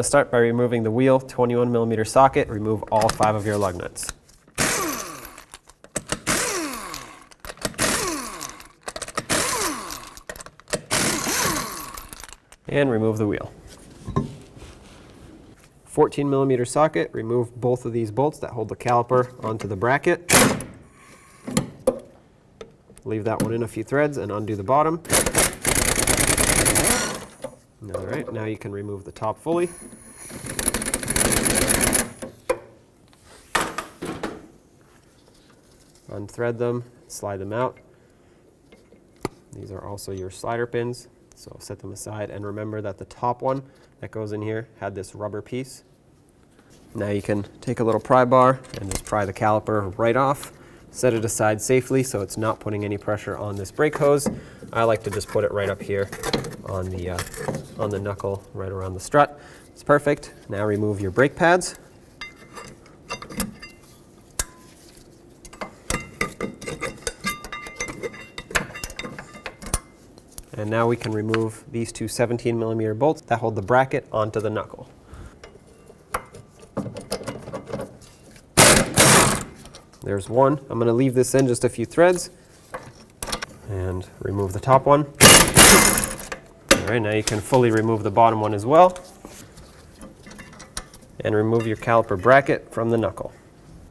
to start by removing the wheel 21mm socket. Remove all 5 of your lug nuts. And remove the wheel. 14mm socket, remove both of these bolts that hold the caliper onto the bracket. Leave that one in a few threads and undo the bottom. All right, now you can remove the top fully. Unthread them, slide them out. These are also your slider pins, so set them aside, and remember that the top one that goes in here had this rubber piece. Now you can take a little pry bar and just pry the caliper right off. Set it aside safely so it's not putting any pressure on this brake hose. I like to just put it right up here on the knuckle right around the strut. It's perfect. Now remove your brake pads. And now we can remove these two 17mm bolts that hold the bracket onto the knuckle. There's one. I'm going to leave this in just a few threads and remove the top one. All right, now you can fully remove the bottom one as well. And remove your caliper bracket from the knuckle.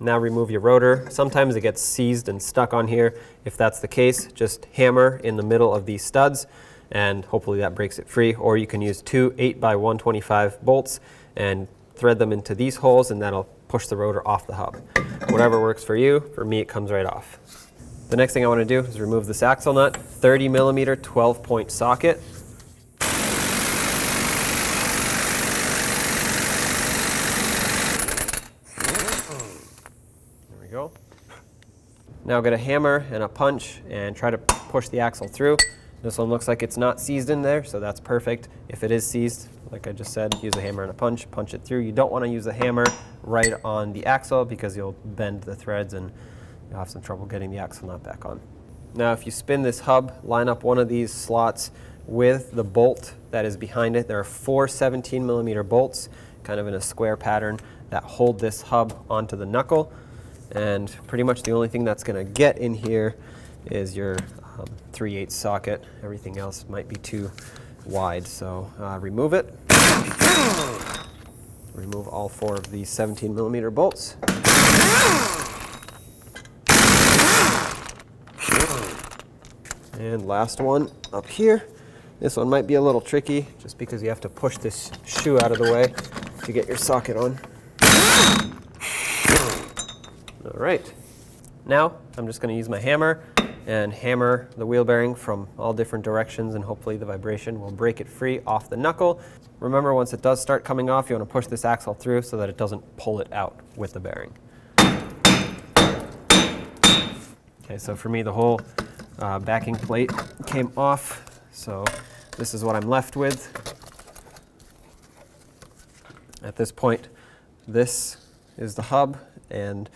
Now remove your rotor. Sometimes it gets seized and stuck on here. If that's the case, just hammer in the middle of these studs and hopefully that breaks it free. Or you can use two 8x125 bolts and thread them into these holes, and that'll push the rotor off the hub. Whatever works for you. For me, it comes right off. The next thing I want to do is remove this axle nut. 30mm 12-point socket. There we go. Now get a hammer and a punch and try to push the axle through. This one looks like it's not seized in there, so that's perfect. If it is seized, like I just said, use a hammer and a punch it through. You don't want to use a hammer right on the axle because you'll bend the threads and you'll have some trouble getting the axle nut back on. Now if you spin this hub, line up one of these slots with the bolt that is behind it. There are 4 17mm bolts, kind of in a square pattern, that hold this hub onto the knuckle. And pretty much the only thing that's going to get in here is your 3/8 socket. Everything else might be too wide, so remove it. Remove all 4 of these 17mm bolts. And last one up here. This one might be a little tricky just because you have to push this shoe out of the way to get your socket on. All right. Now I'm just going to use my hammer and hammer the wheel bearing from all different directions, and hopefully the vibration will break it free off the knuckle. Remember, once it does start coming off, you want to push this axle through so that it doesn't pull it out with the bearing. Okay, so for me the whole backing plate came off, so this is what I'm left with. At this point, this is the hub and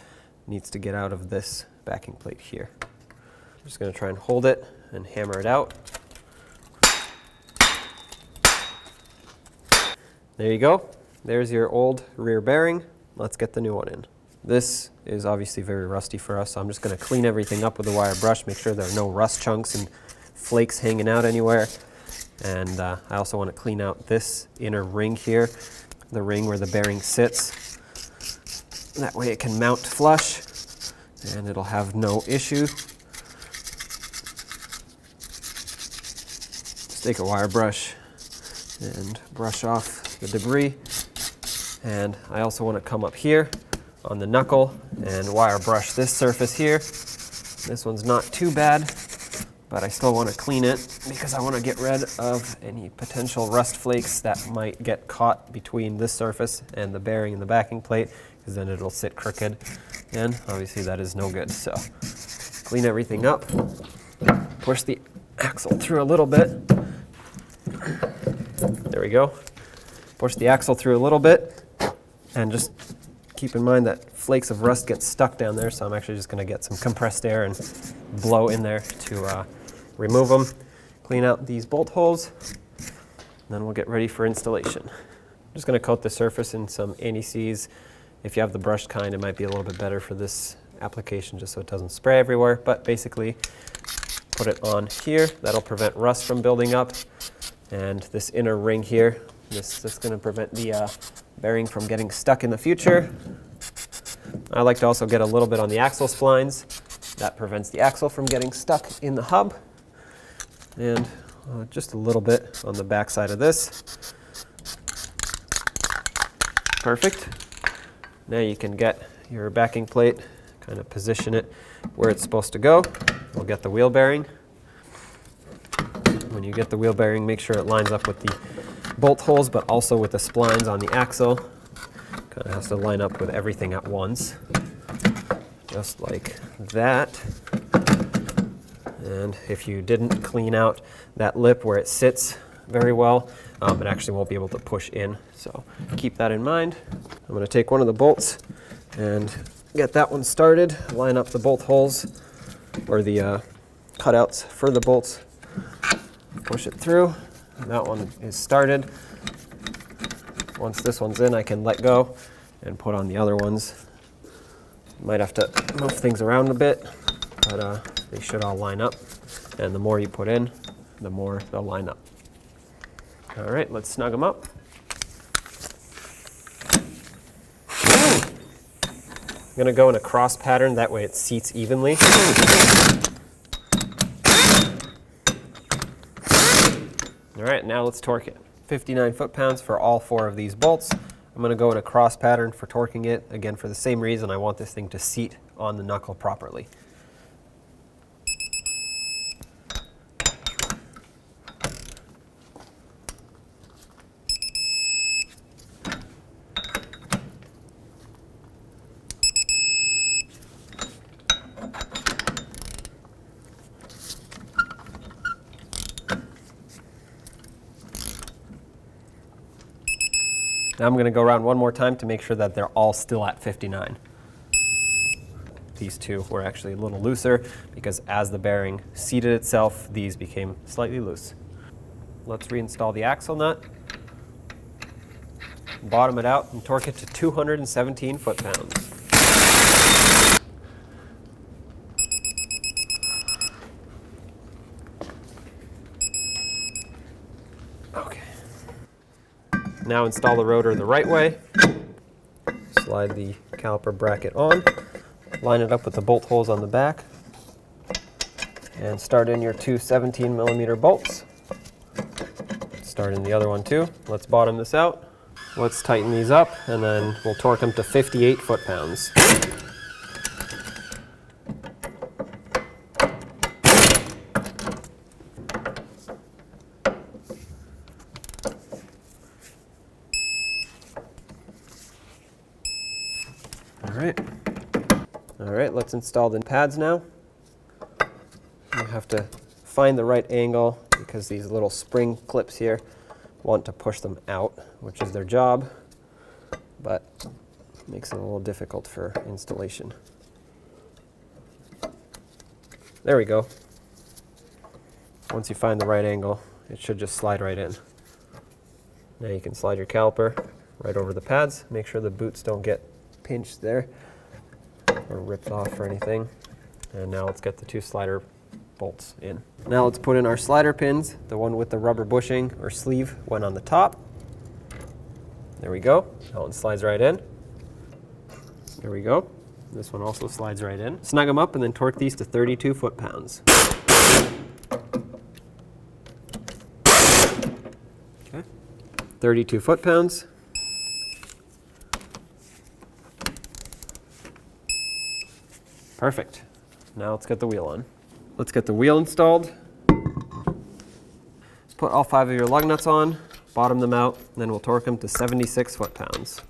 needs to get out of this backing plate here. I'm just going to try and hold it and hammer it out. There you go. There's your old rear bearing. Let's get the new one in. This is obviously very rusty for us, so I'm just going to clean everything up with a wire brush, make sure there are no rust chunks and flakes hanging out anywhere. And I also want to clean out this inner ring here, the ring where the bearing sits. That way it can mount flush and it'll have no issue. Just take a wire brush and brush off the debris. And I also want to come up here on the knuckle and wire brush this surface here. This one's not too bad, but I still want to clean it because I want to get rid of any potential rust flakes that might get caught between this surface and the bearing and the backing plate, because then it'll sit crooked, and obviously that is no good. So clean everything up, push the axle through a little bit. There we go. Push the axle through a little bit, and just keep in mind that flakes of rust get stuck down there, so I'm actually just going to get some compressed air and blow in there to remove them. Clean out these bolt holes, and then we'll get ready for installation. I'm just going to coat the surface in some anti-seize. If you have the brushed kind, it might be a little bit better for this application just so it doesn't spray everywhere. But basically, put it on here. That'll prevent rust from building up. And this inner ring here, that's going to prevent the bearing from getting stuck in the future. I like to also get a little bit on the axle splines. That prevents the axle from getting stuck in the hub. And just a little bit on the back side of this. Perfect. Now you can get your backing plate, kind of position it where it's supposed to go. We'll get the wheel bearing. When you get the wheel bearing, make sure it lines up with the bolt holes, but also with the splines on the axle. Kind of has to line up with everything at once. Just like that. And if you didn't clean out that lip where it sits very well, it actually won't be able to push in. So keep that in mind. I'm going to take one of the bolts and get that one started. Line up the bolt holes, or the cutouts for the bolts. Push it through. That one is started. Once this one's in, I can let go and put on the other ones. Might have to move things around a bit, but they should all line up. And the more you put in, the more they'll line up. All right, let's snug them up. I'm going to go in a cross pattern, that way it seats evenly. All right, now let's torque it. 59 foot-pounds for all 4 of these bolts. I'm going to go in a cross pattern for torquing it, again for the same reason. I want this thing to seat on the knuckle properly. Now I'm going to go around one more time to make sure that they're all still at 59. These two were actually a little looser because as the bearing seated itself, these became slightly loose. Let's reinstall the axle nut, bottom it out, and torque it to 217 foot-pounds. Okay. Now install the rotor the right way. Slide the caliper bracket on. Line it up with the bolt holes on the back. And start in your 2 17mm bolts. Start in the other one too. Let's bottom this out. Let's tighten these up, and then we'll torque them to 58 foot-pounds. All right, let's install the pads now. You have to find the right angle because these little spring clips here want to push them out, which is their job, but makes it a little difficult for installation. There we go. Once you find the right angle, it should just slide right in. Now you can slide your caliper right over the pads. Make sure the boots don't get pinched there or ripped off or anything. And now let's get the 2 slider bolts in. Now let's put in our slider pins. The one with the rubber bushing or sleeve went on the top. There we go. That one slides right in. There we go. This one also slides right in. Snug them up and then torque these to 32 foot-pounds. Okay. 32 foot-pounds. Perfect. Now let's get the wheel on. Let's get the wheel installed. Let's put all 5 of your lug nuts on, bottom them out, and then we'll torque them to 76 foot-pounds.